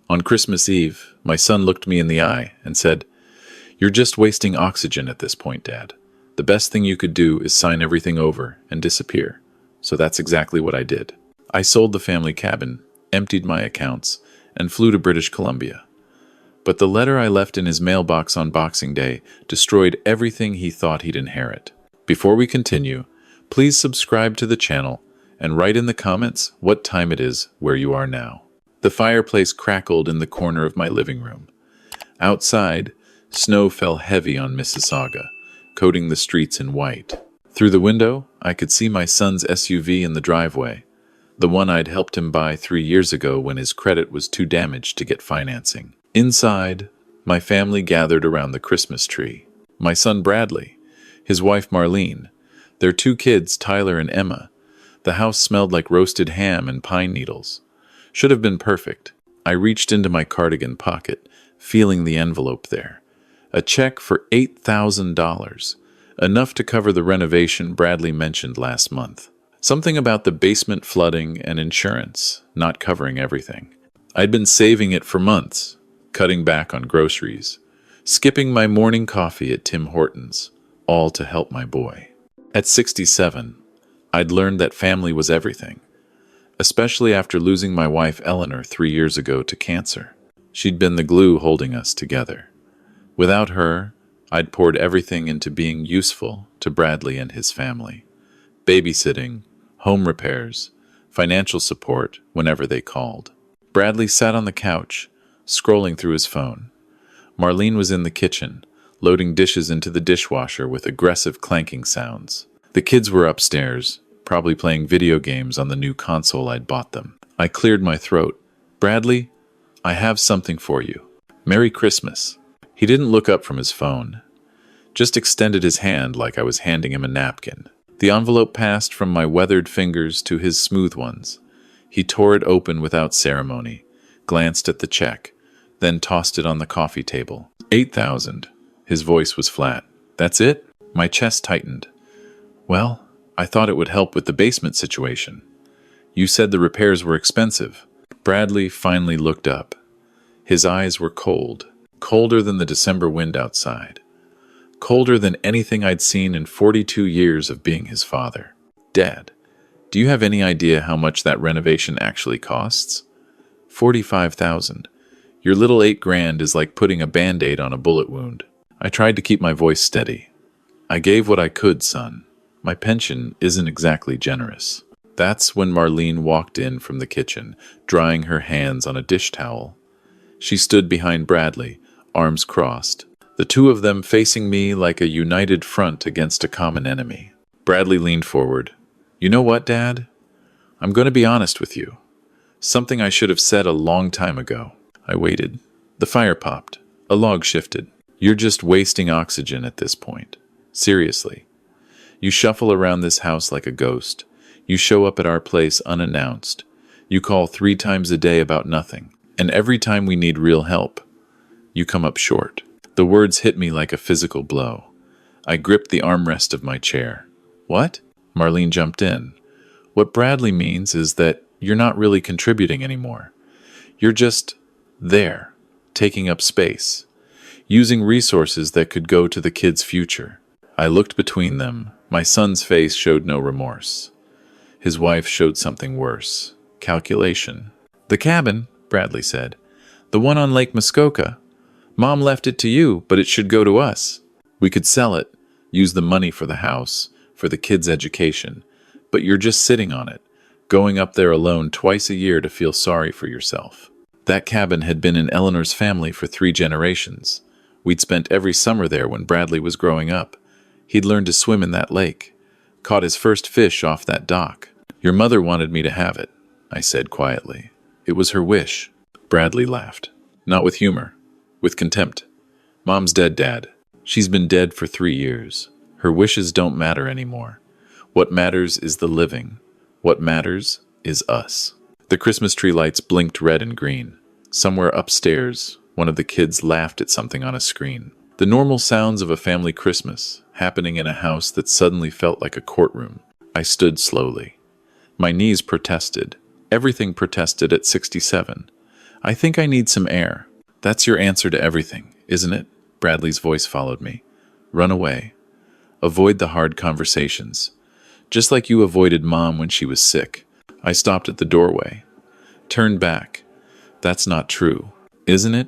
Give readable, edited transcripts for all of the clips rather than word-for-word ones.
On Christmas Eve, my son looked me in the eye and said, "You're just wasting oxygen at this point, Dad. The best thing you could do is sign everything over and disappear." So that's exactly what I did. I sold the family cabin, emptied my accounts, and flew to British Columbia. But the letter I left in his mailbox on Boxing Day destroyed everything he thought he'd inherit. Before we continue, please subscribe to the channel and write in the comments what time it is where you are now. The fireplace crackled in the corner of my living room. Outside, snow fell heavy on Mississauga, coating the streets in white. Through the window, I could see my son's SUV in the driveway, the one I'd helped him buy 3 years ago when his credit was too damaged to get financing. Inside, my family gathered around the Christmas tree. My son Bradley, his wife Marlene, their 2 kids Tyler and Emma. The house smelled like roasted ham and pine needles. Should have been perfect. I reached into my cardigan pocket, feeling the envelope there. A check for $8,000, enough to cover the renovation Bradley mentioned last month. Something about the basement flooding and insurance not covering everything. I'd been saving it for months, cutting back on groceries, skipping my morning coffee at Tim Hortons, all to help my boy. At 67, I'd learned that family was everything, especially after losing my wife Eleanor 3 years ago to cancer. She'd been the glue holding us together. Without her, I'd poured everything into being useful to Bradley and his family. Babysitting, home repairs, financial support whenever they called. Bradley sat on the couch, scrolling through his phone. Marlene was in the kitchen, loading dishes into the dishwasher with aggressive clanking sounds. The kids were upstairs, probably playing video games on the new console I'd bought them. I cleared my throat. "Bradley, I have something for you. Merry Christmas." He didn't look up from his phone, just extended his hand like I was handing him a napkin. The envelope passed from my weathered fingers to his smooth ones. He tore it open without ceremony, glanced at the check, then tossed it on the coffee table. $8,000. His voice was flat. "That's it?" My chest tightened. "Well, I thought it would help with the basement situation. You said the repairs were expensive." Bradley finally looked up. His eyes were cold, colder than the December wind outside, colder than anything I'd seen in 42 years of being his father. "Dad, do you have any idea how much that renovation actually costs?" $45,000. Your little $8,000 is like putting a Band-Aid on a bullet wound. I tried to keep my voice steady. "I gave what I could, son. My pension isn't exactly generous." That's when Marlene walked in from the kitchen, drying her hands on a dish towel. She stood behind Bradley, arms crossed, the 2 of them facing me like a united front against a common enemy. Bradley leaned forward. "You know what, Dad? I'm going to be honest with you. Something I should have said a long time ago." I waited. The fire popped. A log shifted. "You're just wasting oxygen at this point. Seriously. You shuffle around this house like a ghost. You show up at our place unannounced. You call 3 times a day about nothing. And every time we need real help, you come up short." The words hit me like a physical blow. I gripped the armrest of my chair. "What?" Marlene jumped in. "What Bradley means is that you're not really contributing anymore. You're just there, taking up space, using resources that could go to the kids' future." I looked between them. My son's face showed no remorse. His wife showed something worse. Calculation. "The cabin," Bradley said. "The one on Lake Muskoka. Mom left it to you, but it should go to us. We could sell it, use the money for the house, for the kids' education. But you're just sitting on it, going up there alone twice a year to feel sorry for yourself." That cabin had been in Eleanor's family for 3 generations. We'd spent every summer there when Bradley was growing up. He'd learned to swim in that lake, caught his first fish off that dock. "Your mother wanted me to have it," I said quietly. "It was her wish." Bradley laughed. Not with humor, with contempt. "Mom's dead, Dad. She's been dead for 3 years. Her wishes don't matter anymore. What matters is the living. What matters is us." The Christmas tree lights blinked red and green. Somewhere upstairs, one of the kids laughed at something on a screen. The normal sounds of a family Christmas, happening in a house that suddenly felt like a courtroom. I stood slowly. My knees protested. Everything protested at 67. I think I need some air. That's your answer to everything, isn't it? Bradley's voice followed me. Run away. Avoid the hard conversations. Just like you avoided Mom when she was sick. I stopped at the doorway. Turned back. That's not true, isn't it?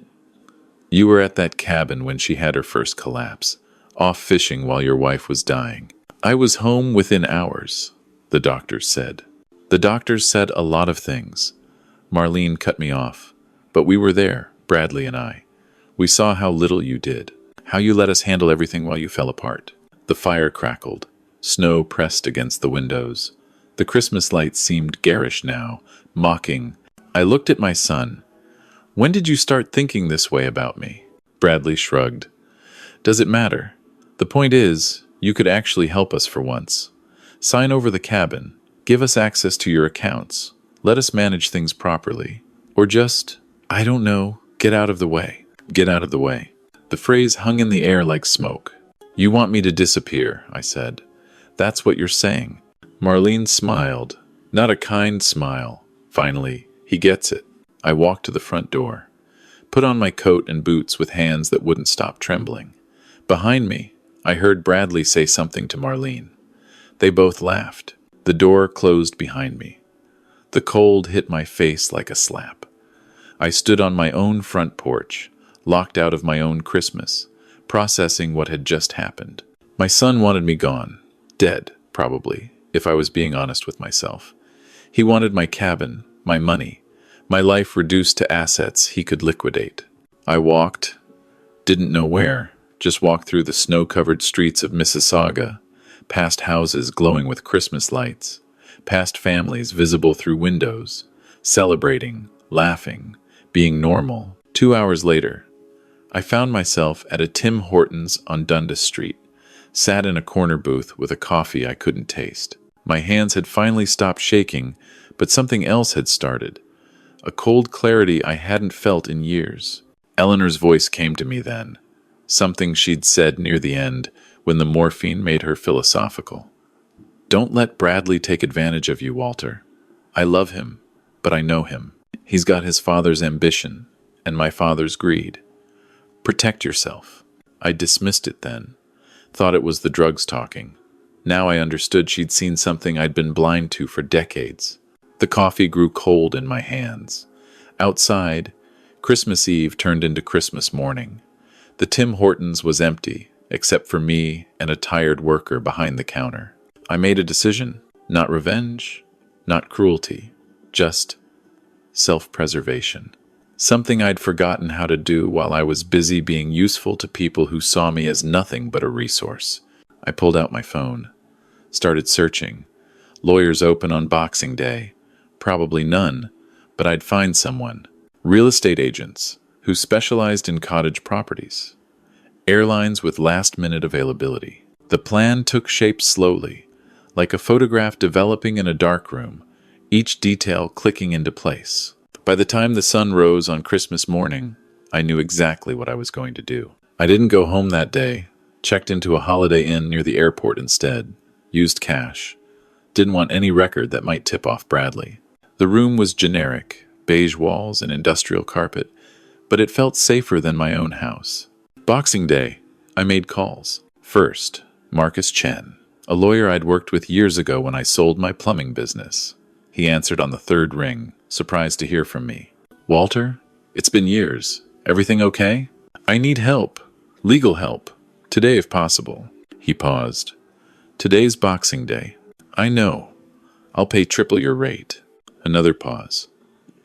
You were at that cabin when she had her first collapse, off fishing while your wife was dying. I was home within hours, the doctors said. The doctors said a lot of things. Marlene cut me off. But we were there, Bradley and I. We saw how little you did, how you let us handle everything while you fell apart. The fire crackled. Snow pressed against the windows. The Christmas lights seemed garish now, mocking. I looked at my son. When did you start thinking this way about me? Bradley shrugged. Does it matter? The point is, you could actually help us for once. Sign over the cabin. Give us access to your accounts. Let us manage things properly. Or just, I don't know, get out of the way. Get out of the way. The phrase hung in the air like smoke. You want me to disappear, I said. That's what you're saying. Marlene smiled. Not a kind smile. Finally, he gets it. I walked to the front door. Put on my coat and boots with hands that wouldn't stop trembling. Behind me, I heard Bradley say something to Marlene. They both laughed. The door closed behind me. The cold hit my face like a slap. I stood on my own front porch, locked out of my own Christmas, processing what had just happened. My son wanted me gone. Dead, probably, if I was being honest with myself. He wanted my cabin, my money, my life reduced to assets he could liquidate. I walked, didn't know where, just walked through the snow-covered streets of Mississauga, past houses glowing with Christmas lights, past families visible through windows, celebrating, laughing, being normal. 2 hours later, I found myself at a Tim Hortons on Dundas Street, sat in a corner booth with a coffee I couldn't taste. My hands had finally stopped shaking, but something else had started. A cold clarity I hadn't felt in years. Eleanor's voice came to me then, something she'd said near the end when the morphine made her philosophical. Don't let Bradley take advantage of you, Walter. I love him, but I know him. He's got his father's ambition and my father's greed. Protect yourself. I dismissed it then, thought it was the drugs talking. Now I understood she'd seen something I'd been blind to for decades. The coffee grew cold in my hands. Outside, Christmas Eve turned into Christmas morning. The Tim Hortons was empty, except for me and a tired worker behind the counter. I made a decision. Not revenge, not cruelty, just self-preservation. Something I'd forgotten how to do while I was busy being useful to people who saw me as nothing but a resource. I pulled out my phone, started searching. Lawyers open on Boxing Day. Probably none, but I'd find someone. Real estate agents who specialized in cottage properties. Airlines with last-minute availability. The plan took shape slowly, like a photograph developing in a darkroom, each detail clicking into place. By the time the sun rose on Christmas morning, I knew exactly what I was going to do. I didn't go home that day, checked into a Holiday Inn near the airport instead, used cash. Didn't want any record that might tip off Bradley. The room was generic, beige walls and industrial carpet, but it felt safer than my own house. Boxing Day, I made calls. First, Marcus Chen, a lawyer I'd worked with years ago when I sold my plumbing business. He answered on the third ring, surprised to hear from me. Walter, it's been years. Everything okay? I need help. Legal help. Today if possible. He paused. Today's Boxing Day. I know. I'll pay triple your rate. Another pause.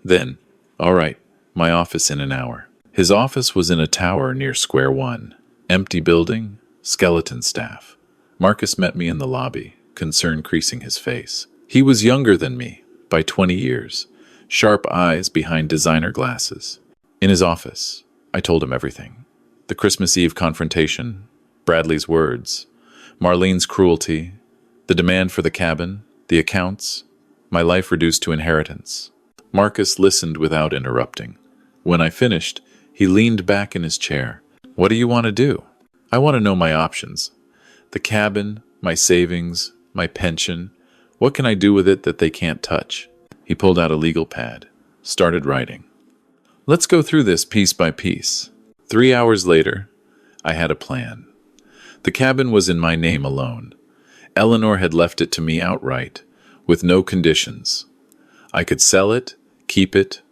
Then, all right, my office in an hour. His office was in a tower near Square One. Empty building, skeleton staff. Marcus met me in the lobby, concern creasing his face. He was younger than me, by 20 years, sharp eyes behind designer glasses. In his office, I told him everything. The Christmas Eve confrontation, Bradley's words, Marlene's cruelty, the demand for the cabin, the accounts, my life reduced to inheritance. Marcus listened without interrupting. When I finished, he leaned back in his chair. What do you want to do? I want to know my options. The cabin, my savings, my pension. What can I do with it that they can't touch? He pulled out a legal pad, started writing. Let's go through this piece by piece. 3 hours later, I had a plan. The cabin was in my name alone. Eleanor had left it to me outright, with no conditions. I could sell it, keep it,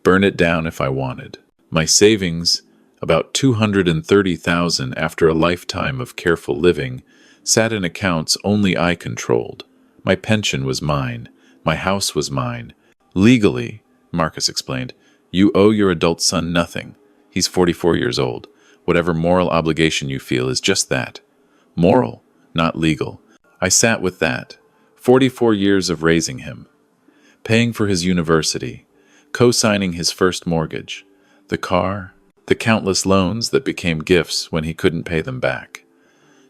burn it down if I wanted. My savings, about $230,000 after a lifetime of careful living, sat in accounts only I controlled. My pension was mine. My house was mine. Legally, Marcus explained, you owe your adult son nothing. He's 44 years old. Whatever moral obligation you feel is just that. Moral, not legal. I sat with that. 44 years of raising him. Paying for his university. Co-signing his first mortgage. The car. The countless loans that became gifts when he couldn't pay them back.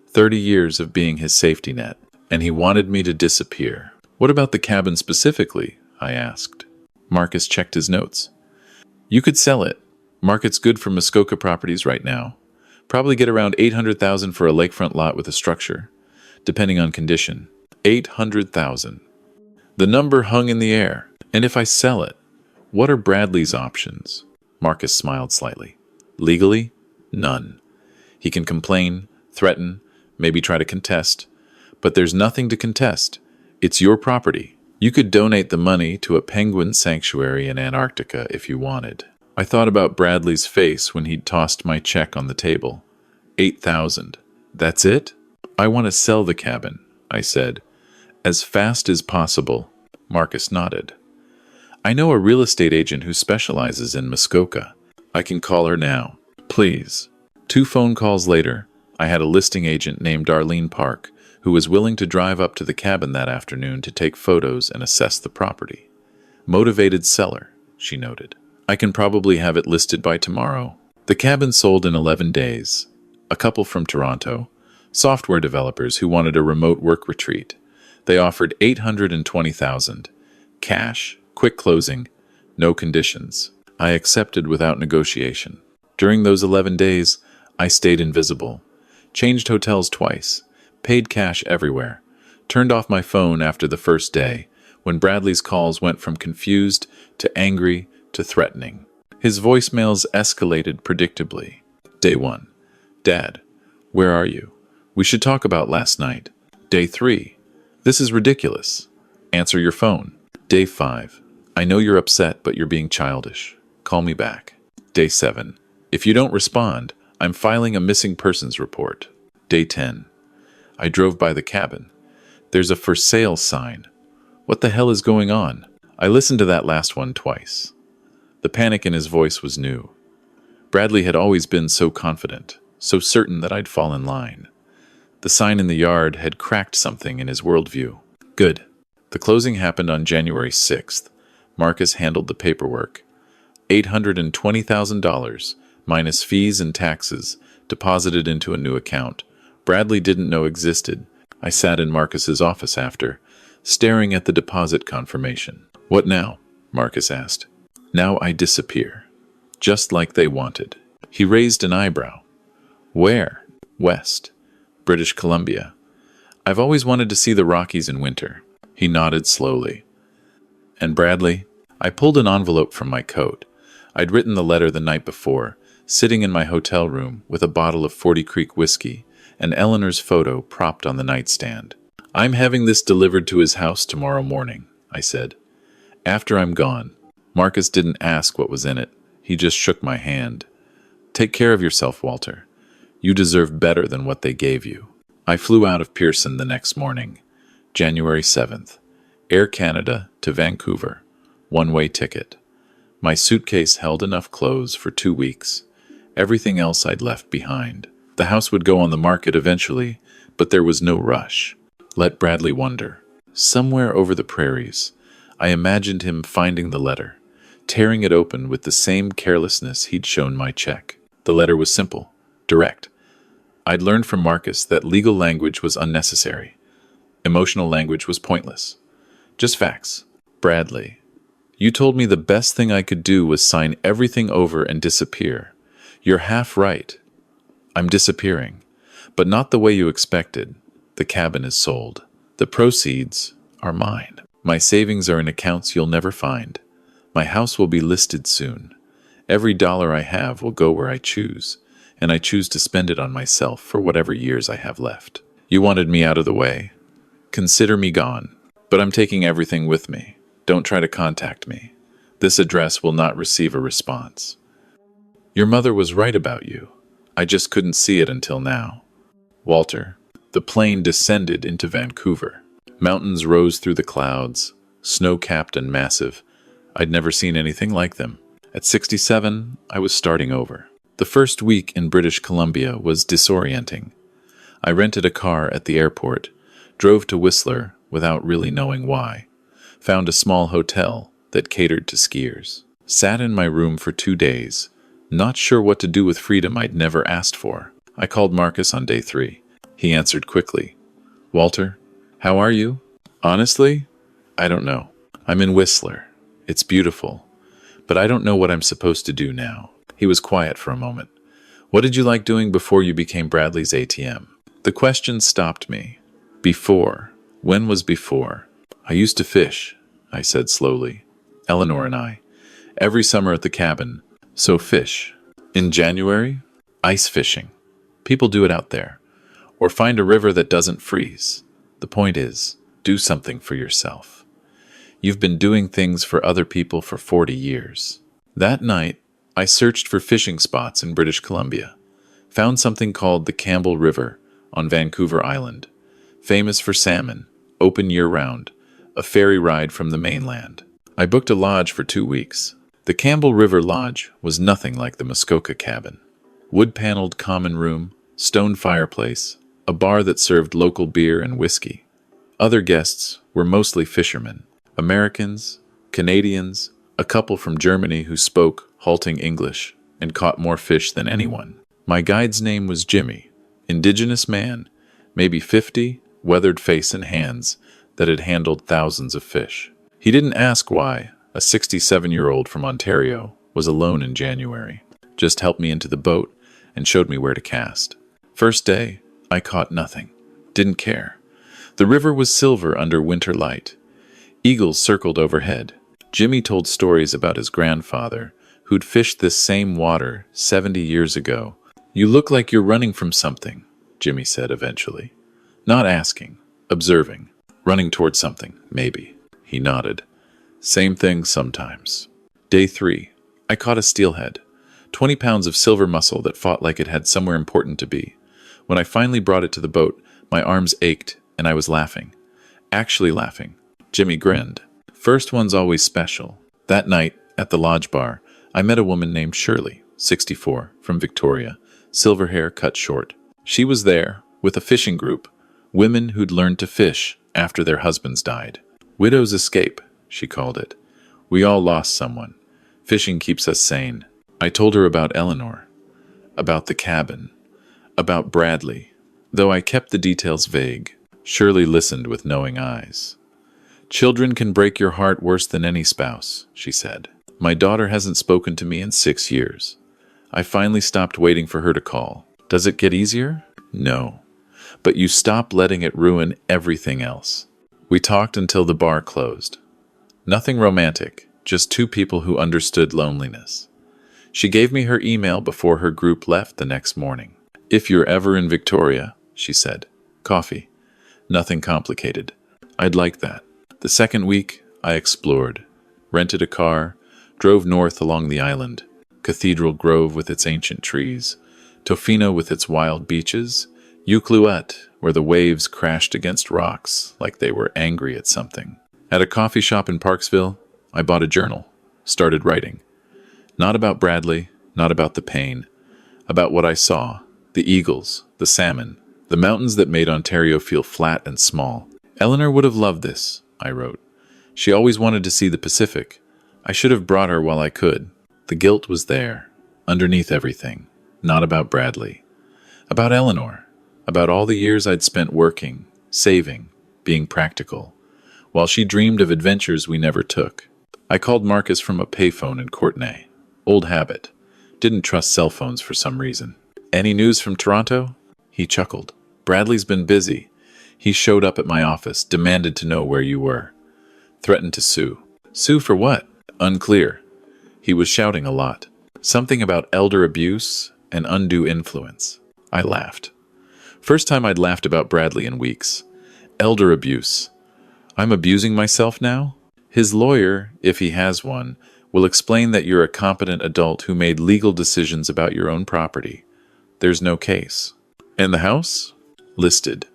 30 years of being his safety net. And he wanted me to disappear. What about the cabin specifically? I asked. Marcus checked his notes. You could sell it. Market's good for Muskoka properties right now. Probably get around $800,000 for a lakefront lot with a structure, depending on condition. $800,000. The number hung in the air. And if I sell it, what are Bradley's options? Marcus smiled slightly. Legally, none. He can complain, threaten, maybe try to contest. But there's nothing to contest. It's your property. You could donate the money to a penguin sanctuary in Antarctica if you wanted. I thought about Bradley's face when he'd tossed my check on the table. $8,000. That's it? I want to sell the cabin, I said. As fast as possible. Marcus nodded. I know a real estate agent who specializes in Muskoka. I can call her now. Please. 2 phone calls later, I had a listing agent named Darlene Park who was willing to drive up to the cabin that afternoon to take photos and assess the property. Motivated seller, she noted. I can probably have it listed by tomorrow. The cabin sold in 11 days. A couple from Toronto, software developers who wanted a remote work retreat. They offered $820,000. Cash, quick closing, no conditions. I accepted without negotiation. During those 11 days, I stayed invisible. Changed hotels twice. Paid cash everywhere. Turned off my phone after the first day, when Bradley's calls went from confused to angry to threatening. His voicemails escalated predictably. Day 1. Dad, where are you? We should talk about last night. Day 3. This is ridiculous. Answer your phone. Day 5. I know you're upset, but you're being childish. Call me back. Day 7. If you don't respond, I'm filing a missing persons report. Day 10. I drove by the cabin. There's a for sale sign. What the hell is going on? I listened to that last one twice. The panic in his voice was new. Bradley had always been so confident, so certain that I'd fall in line. The sign in the yard had cracked something in his worldview. Good. The closing happened on January 6th. Marcus handled the paperwork. $820,000, minus fees and taxes, deposited into a new account. Bradley didn't know existed. I sat in Marcus's office after, staring at the deposit confirmation. What now? Marcus asked. Now I disappear. Just like they wanted. He raised an eyebrow. Where? West. British Columbia. I've always wanted to see the Rockies in winter. He nodded slowly. And Bradley? I pulled an envelope from my coat. I'd written the letter the night before, sitting in my hotel room with a bottle of 40 Creek whiskey and Eleanor's photo propped on the nightstand. I'm having this delivered to his house tomorrow morning, I said. After I'm gone. Marcus didn't ask what was in it. He just shook my hand. Take care of yourself, Walter. You deserve better than what they gave you. I flew out of Pearson the next morning, January 7th. Air Canada to Vancouver. One-way ticket. My suitcase held enough clothes for 2 weeks. Everything else I'd left behind. The house would go on the market eventually, but there was no rush. Let Bradley wonder. Somewhere over the prairies, I imagined him finding the letter, tearing it open with the same carelessness he'd shown my check. The letter was simple, direct. I'd learned from Marcus that legal language was unnecessary. Emotional language was pointless. Just facts. Bradley, you told me the best thing I could do was sign everything over and disappear. You're half right. I'm disappearing, but not the way you expected. The cabin is sold. The proceeds are mine. My savings are in accounts you'll never find. My house will be listed soon. Every dollar I have will go where I choose, and I choose to spend it on myself for whatever years I have left. You wanted me out of the way. Consider me gone. But I'm taking everything with me. Don't try to contact me. This address will not receive a response. Your mother was right about you. I just couldn't see it until now. Walter. The plane descended into Vancouver. Mountains rose through the clouds, snow-capped and massive. I'd never seen anything like them. At 67, I was starting over. The first week in British Columbia was disorienting. I rented a car at the airport, drove to Whistler without really knowing why, found a small hotel that catered to skiers, sat in my room for 2 days, not sure what to do with freedom I'd never asked for. I called Marcus on day 3. He answered quickly. Walter, how are you? Honestly, I don't know. I'm in Whistler. It's beautiful, but I don't know what I'm supposed to do now. He was quiet for a moment. What did you like doing before you became Bradley's ATM? The question stopped me. Before. When was before? I used to fish, I said slowly. Eleanor and I. Every summer at the cabin. So fish. In January? Ice fishing. People do it out there. Or find a river that doesn't freeze. The point is, do something for yourself. You've been doing things for other people for 40 years. That night, I searched for fishing spots in British Columbia. Found something called the Campbell River on Vancouver Island. Famous for salmon, open year-round, a ferry ride from the mainland. I booked a lodge for 2 weeks. The Campbell River Lodge was nothing like the Muskoka cabin. Wood-paneled common room, stone fireplace, a bar that served local beer and whiskey. Other guests were mostly fishermen, Americans, Canadians, a couple from Germany who spoke halting English and caught more fish than anyone. My guide's name was Jimmy, indigenous man, maybe 50, weathered face and hands that had handled thousands of fish. He didn't ask why a 67-year-old from Ontario was alone in January. Just helped me into the boat and showed me where to cast. First day, I caught nothing. Didn't care. The river was silver under winter light. Eagles circled overhead. Jimmy told stories about his grandfather, who'd fished this same water 70 years ago. You look like you're running from something, Jimmy said eventually. Not asking, observing, running towards something, maybe. He nodded. Same thing sometimes. Day 3, I caught a steelhead, 20 pounds of silver muscle that fought like it had somewhere important to be. When I finally brought it to the boat, my arms ached and I was laughing. Actually laughing. Jimmy grinned. First one's always special. That night, at the lodge bar, I met a woman named Shirley, 64, from Victoria, silver hair cut short. She was there, with a fishing group, women who'd learned to fish after their husbands died. Widow's escape, she called it. We all lost someone. Fishing keeps us sane. I told her about Eleanor, about the cabin, about Bradley, though I kept the details vague. Shirley listened with knowing eyes. Children can break your heart worse than any spouse, she said. My daughter hasn't spoken to me in 6 years. I finally stopped waiting for her to call. Does it get easier? No. But you stop letting it ruin everything else. We talked until the bar closed. Nothing romantic, just 2 people who understood loneliness. She gave me her email before her group left the next morning. If you're ever in Victoria, she said. Coffee. Nothing complicated. I'd like that. The second week, I explored. Rented a car, drove north along the island. Cathedral Grove with its ancient trees. Tofino with its wild beaches. Ucluet, where the waves crashed against rocks like they were angry at something. At a coffee shop in Parksville, I bought a journal. Started writing. Not about Bradley, not about the pain. About what I saw. The eagles, the salmon, the mountains that made Ontario feel flat and small. Eleanor would have loved this, I wrote. She always wanted to see the Pacific. I should have brought her while I could. The guilt was there, underneath everything. Not about Bradley. About Eleanor. About all the years I'd spent working, saving, being practical, while she dreamed of adventures we never took. I called Marcus from a payphone in Courtenay. Old habit. Didn't trust cell phones for some reason. Any news from Toronto? He chuckled. Bradley's been busy. He showed up at my office, demanded to know where you were. Threatened to sue. Sue for what? Unclear. He was shouting a lot. Something about elder abuse and undue influence. I laughed. First time I'd laughed about Bradley in weeks. Elder abuse. I'm abusing myself now? His lawyer, if he has one, will explain that you're a competent adult who made legal decisions about your own property. There's no case. And the house? Listed.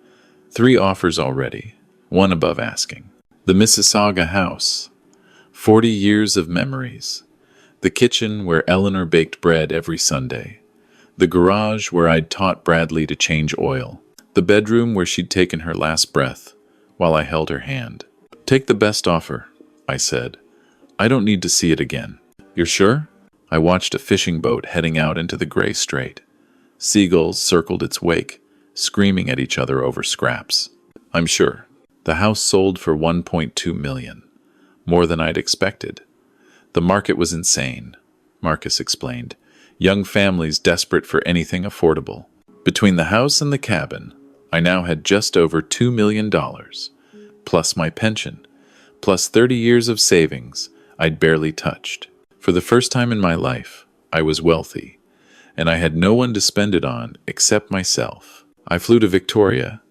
3 offers already, 1 above asking. The Mississauga house. 40 years of memories. The kitchen where Eleanor baked bread every Sunday. The garage where I'd taught Bradley to change oil. The bedroom where she'd taken her last breath while I held her hand. Take the best offer, I said. I don't need to see it again. You're sure? I watched a fishing boat heading out into the gray strait. Seagulls circled its wake, screaming at each other over scraps. I'm sure. The house sold for $1.2 million, more than I'd expected. The market was insane, Marcus explained. Young families desperate for anything affordable. Between the house and the cabin, I now had just over $2 million, plus my pension, plus 30 years of savings I'd barely touched. For the first time in my life, I was wealthy, and I had no one to spend it on except myself. I flew to Victoria,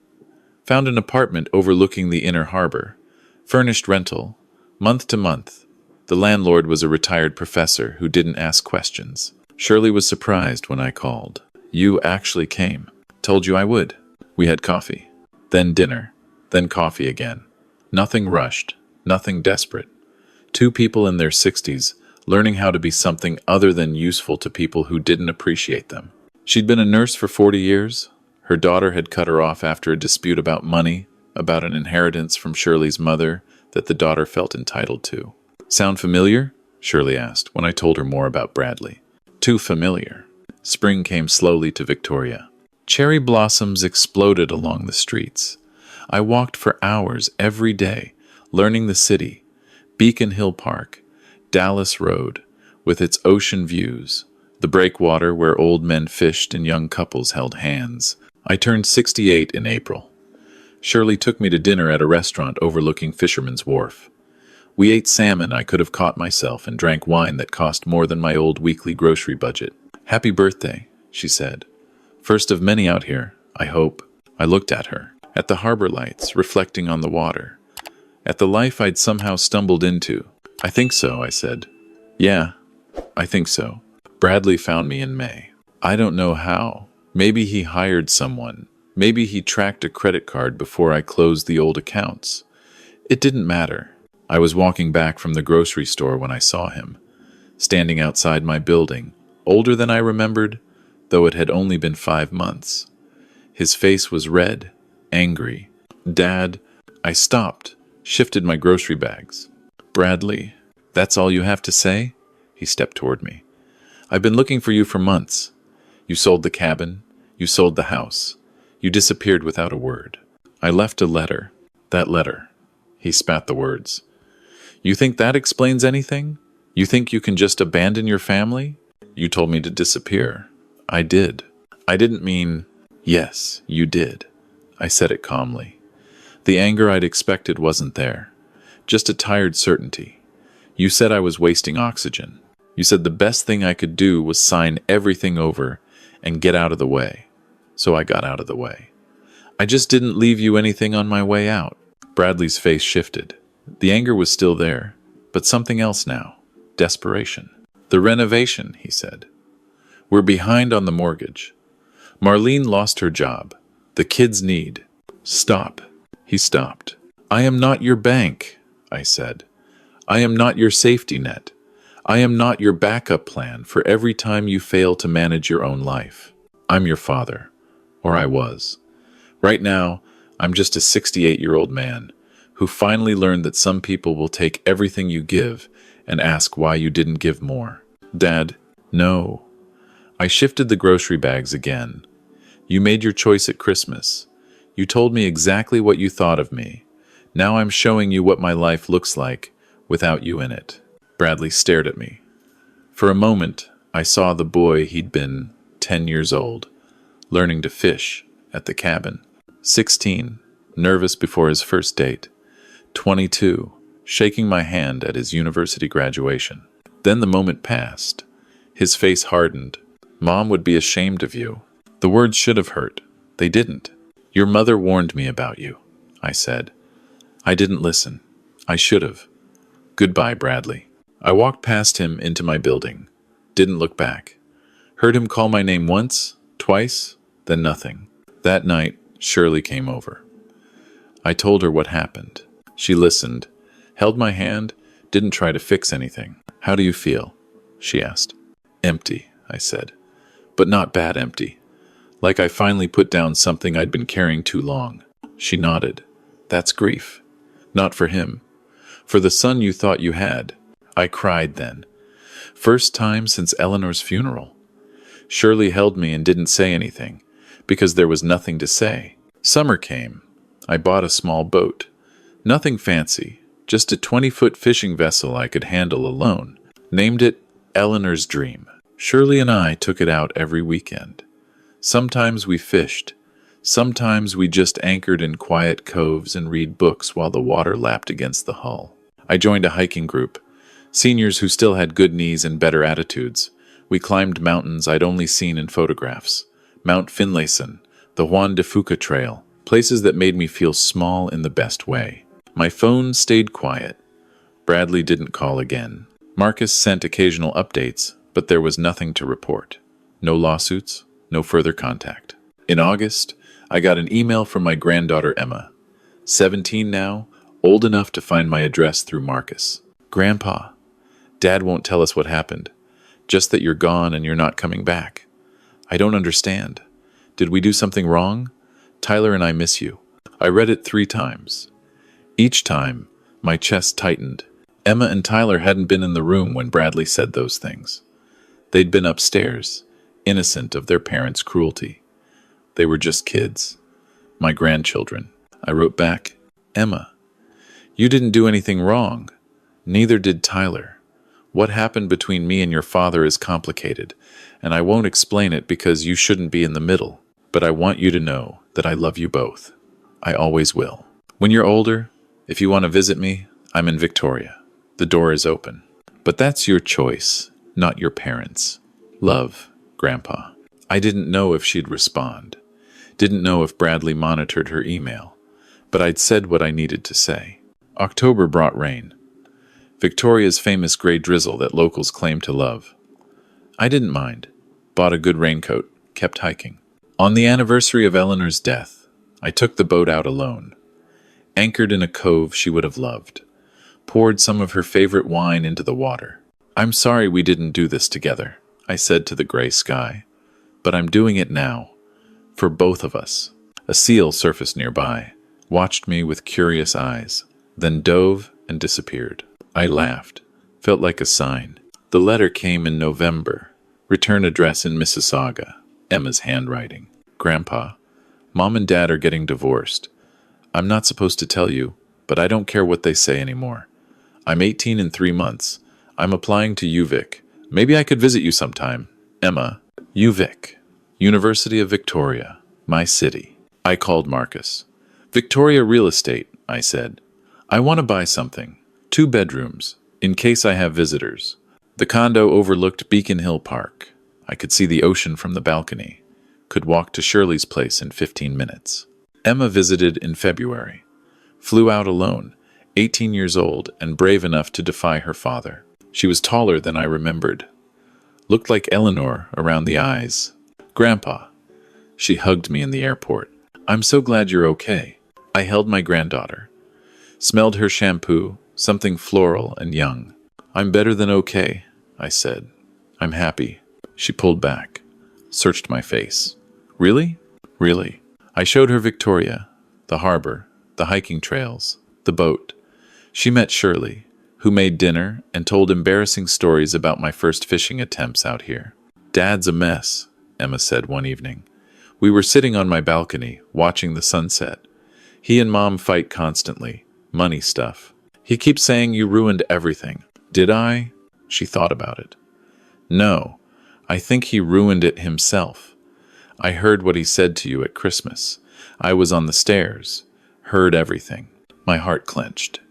found an apartment overlooking the inner harbor, furnished rental, month to month. The landlord was a retired professor who didn't ask questions. Shirley was surprised when I called. You actually came. Told you I would. We had coffee, then dinner, then coffee again. Nothing rushed, nothing desperate. 2 people in their 60s learning how to be something other than useful to people who didn't appreciate them. She'd been a nurse for 40 years. Her daughter had cut her off after a dispute about money, about an inheritance from Shirley's mother that the daughter felt entitled to. Sound familiar? Shirley asked when I told her more about Bradley. Too familiar. Spring came slowly to Victoria. Cherry blossoms exploded along the streets. I walked for hours every day, learning the city, Beacon Hill Park, Dallas Road, with its ocean views, the breakwater where old men fished and young couples held hands. I turned 68 in April. Shirley took me to dinner at a restaurant overlooking Fisherman's Wharf. We ate salmon I could have caught myself and drank wine that cost more than my old weekly grocery budget. Happy birthday, she said. First of many out here, I hope. I looked at her, at the harbor lights reflecting on the water, at the life I'd somehow stumbled into. I think so, I said. Yeah, I think so. Bradley found me in May. I don't know how. Maybe he hired someone. Maybe he tracked a credit card before I closed the old accounts. It didn't matter. I was walking back from the grocery store when I saw him, standing outside my building, older than I remembered, though it had only been 5 months. His face was red, angry. Dad, I stopped, shifted my grocery bags. Bradley, that's all you have to say? He stepped toward me. I've been looking for you for months. You sold the cabin. You sold the house. You disappeared without a word. I left a letter. That letter. He spat the words. You think that explains anything? You think you can just abandon your family? You told me to disappear. I did. I didn't mean, yes, you did. I said it calmly. The anger I'd expected wasn't there. Just a tired certainty. You said I was wasting oxygen. You said the best thing I could do was sign everything over and get out of the way. So I got out of the way. I just didn't leave you anything on my way out. Bradley's face shifted. The anger was still there, but something else now. Desperation. The renovation, he said. We're behind on the mortgage. Marlene lost her job. The kids need. Stop. He stopped. I am not your bank, I said. I am not your safety net. I am not your backup plan for every time you fail to manage your own life. I'm your father. Or I was. Right now, I'm just a 68-year-old man who finally learned that some people will take everything you give and ask why you didn't give more. Dad, no. I shifted the grocery bags again. You made your choice at Christmas. You told me exactly what you thought of me. Now I'm showing you what my life looks like without you in it. Bradley stared at me. For a moment, I saw the boy he'd been 10 years old, learning to fish at the cabin. 16, nervous before his first date. 22, shaking my hand at his university graduation. Then the moment passed. His face hardened. Mom would be ashamed of you. The words should have hurt. They didn't. Your mother warned me about you, I said. I didn't listen. I should have. Goodbye, Bradley. I walked past him into my building. Didn't look back. Heard him call my name once, twice, then nothing. That night, Shirley came over. I told her what happened. She listened, held my hand, didn't try to fix anything. How do you feel? She asked. Empty, I said. But not bad empty. Like I finally put down something I'd been carrying too long. She nodded. That's grief. Not for him. For the son you thought you had. I cried then. First time since Eleanor's funeral. Shirley held me and didn't say anything, because there was nothing to say. Summer came. I bought a small boat. Nothing fancy, just a 20-foot fishing vessel I could handle alone. Named it Eleanor's Dream. Shirley and I took it out every weekend. Sometimes we fished. Sometimes we just anchored in quiet coves and read books while the water lapped against the hull. I joined a hiking group. Seniors who still had good knees and better attitudes. We climbed mountains I'd only seen in photographs. Mount Finlayson, the Juan de Fuca Trail, places that made me feel small in the best way. My phone stayed quiet. Bradley didn't call again. Marcus sent occasional updates, but there was nothing to report. No lawsuits, no further contact. In August, I got an email from my granddaughter Emma. 17 now, old enough to find my address through Marcus. Grandpa, Dad won't tell us what happened. Just that you're gone and you're not coming back. I don't understand. Did we do something wrong? Tyler and I miss you. I read it 3 times. Each time, my chest tightened. Emma and Tyler hadn't been in the room when Bradley said those things. They'd been upstairs, innocent of their parents' cruelty. They were just kids. My grandchildren. I wrote back, Emma, you didn't do anything wrong. Neither did Tyler. What happened between me and your father is complicated, and I won't explain it because you shouldn't be in the middle. But I want you to know that I love you both. I always will. When you're older, if you want to visit me, I'm in Victoria. The door is open. But that's your choice, not your parents'. Love, Grandpa. I didn't know if she'd respond. Didn't know if Bradley monitored her email. But I'd said what I needed to say. October brought rain. Victoria's famous gray drizzle that locals claim to love. I didn't mind. Bought a good raincoat. Kept hiking. On the anniversary of Eleanor's death, I took the boat out alone. Anchored in a cove she would have loved. Poured some of her favorite wine into the water. I'm sorry we didn't do this together, I said to the gray sky. But I'm doing it now. For both of us. A seal surfaced nearby. Watched me with curious eyes. Then dove and disappeared. I laughed. Felt like a sign. The letter came in November. Return address in Mississauga. Emma's handwriting. Grandpa, Mom and Dad are getting divorced. I'm not supposed to tell you, but I don't care what they say anymore. I'm 18 in 3 months. I'm applying to UVic. Maybe I could visit you sometime. Emma, UVic. University of Victoria. My city. I called Marcus. Victoria Real Estate, I said. I want to buy something. 2 bedrooms, in case I have visitors. The condo overlooked Beacon Hill Park. I could see the ocean from the balcony. Could walk to Shirley's place in 15 minutes. Emma visited in February. Flew out alone, 18 years old and brave enough to defy her father. She was taller than I remembered. Looked like Eleanor around the eyes. Grandpa. She hugged me in the airport. I'm so glad you're okay. I held my granddaughter. Smelled her shampoo, something floral and young. I'm better than okay, I said. I'm happy. She pulled back. Searched my face. Really? Really. I showed her Victoria, the harbor, the hiking trails, the boat. She met Shirley, who made dinner and told embarrassing stories about my first fishing attempts out here. Dad's a mess, Emma said one evening. We were sitting on my balcony, watching the sunset. He and Mom fight constantly. Money stuff. He keeps saying you ruined everything. Did I? She thought about it. No, I think he ruined it himself. I heard what he said to you at Christmas. I was on the stairs. Heard everything. My heart clenched.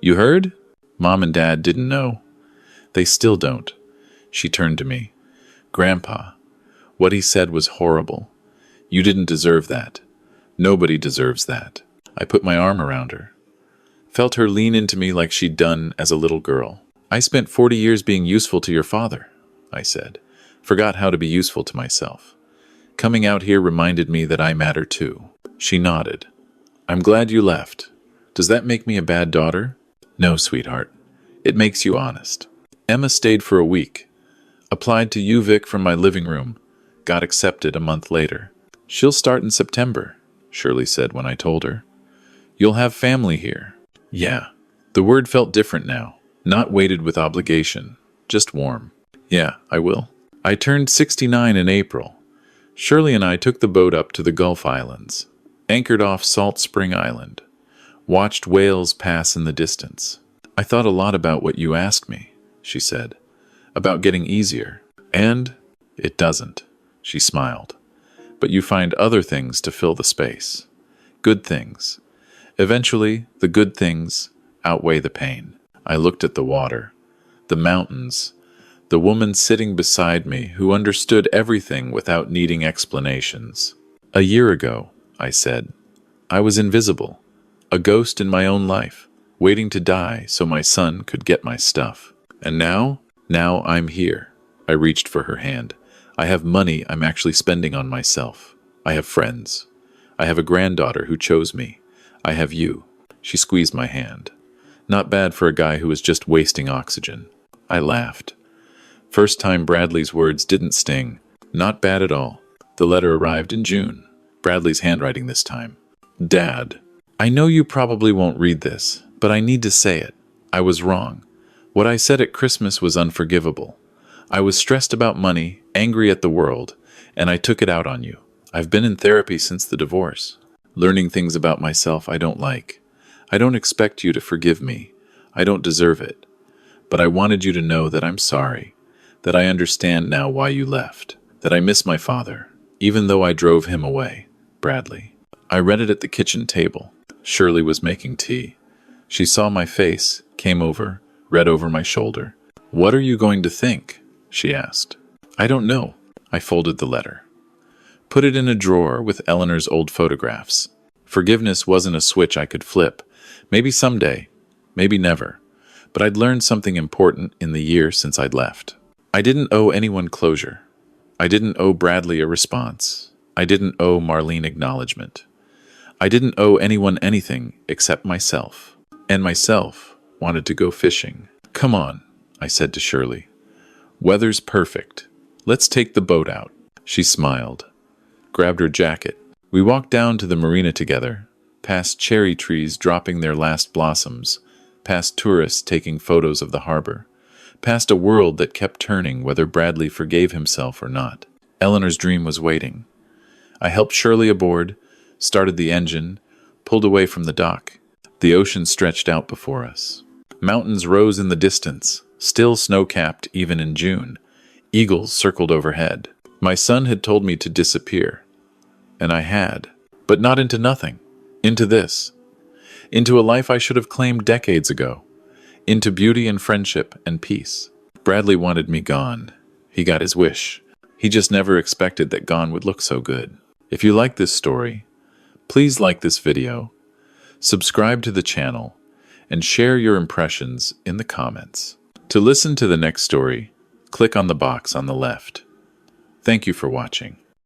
You heard? Mom and Dad didn't know. They still don't. She turned to me. Grandpa, what he said was horrible. You didn't deserve that. Nobody deserves that. I put my arm around her. Felt her lean into me like she'd done as a little girl. I spent 40 years being useful to your father, I said. Forgot how to be useful to myself. Coming out here reminded me that I matter too. She nodded. I'm glad you left. Does that make me a bad daughter? No, sweetheart. It makes you honest. Emma stayed for a week. Applied to UVic from my living room. Got accepted a month later. She'll start in September, Shirley said when I told her. You'll have family here. Yeah. The word felt different now. Not weighted with obligation. Just warm. Yeah, I will. I turned 69 in April. Shirley and I took the boat up to the Gulf Islands. Anchored off Salt Spring Island. Watched whales pass in the distance. I thought a lot about what you asked me, she said. About getting easier. And it doesn't, she smiled. But you find other things to fill the space. Good things. Eventually, the good things outweigh the pain. I looked at the water, the mountains, the woman sitting beside me who understood everything without needing explanations. A year ago, I said, I was invisible, a ghost in my own life, waiting to die so my son could get my stuff. And now I'm here. I reached for her hand. I have money I'm actually spending on myself. I have friends. I have a granddaughter who chose me. I have you. She squeezed my hand. Not bad for a guy who was just wasting oxygen. I laughed. First time Bradley's words didn't sting. Not bad at all. The letter arrived in June. Bradley's handwriting this time. Dad, I know you probably won't read this, but I need to say it. I was wrong. What I said at Christmas was unforgivable. I was stressed about money, angry at the world, and I took it out on you. I've been in therapy since the divorce, learning things about myself I don't like. I don't expect you to forgive me. I don't deserve it. But I wanted you to know that I'm sorry, that I understand now why you left, that I miss my father, even though I drove him away. Bradley. I read it at the kitchen table. Shirley was making tea. She saw my face, came over, read over my shoulder. What are you going to think? She asked. I don't know. I folded the letter. Put it in a drawer with Eleanor's old photographs. Forgiveness wasn't a switch I could flip. Maybe someday, maybe never. But I'd learned something important in the year since I'd left. I didn't owe anyone closure. I didn't owe Bradley a response. I didn't owe Marlene acknowledgement. I didn't owe anyone anything except myself. And myself wanted to go fishing. Come on, I said to Shirley. Weather's perfect. Let's take the boat out. She smiled, grabbed her jacket. We walked down to the marina together, past cherry trees dropping their last blossoms, past tourists taking photos of the harbor, past a world that kept turning whether Bradley forgave himself or not. Eleanor's dream was waiting. I helped Shirley aboard, started the engine, pulled away from the dock. The ocean stretched out before us. Mountains rose in the distance, still snow-capped even in June. Eagles circled overhead. My son had told me to disappear. And I had. But not into nothing. Into this. Into a life I should have claimed decades ago. Into beauty and friendship and peace. Bradley wanted me gone. He got his wish. He just never expected that gone would look so good. If you like this story, please like this video, subscribe to the channel, and share your impressions in the comments. To listen to the next story, click on the box on the left. Thank you for watching.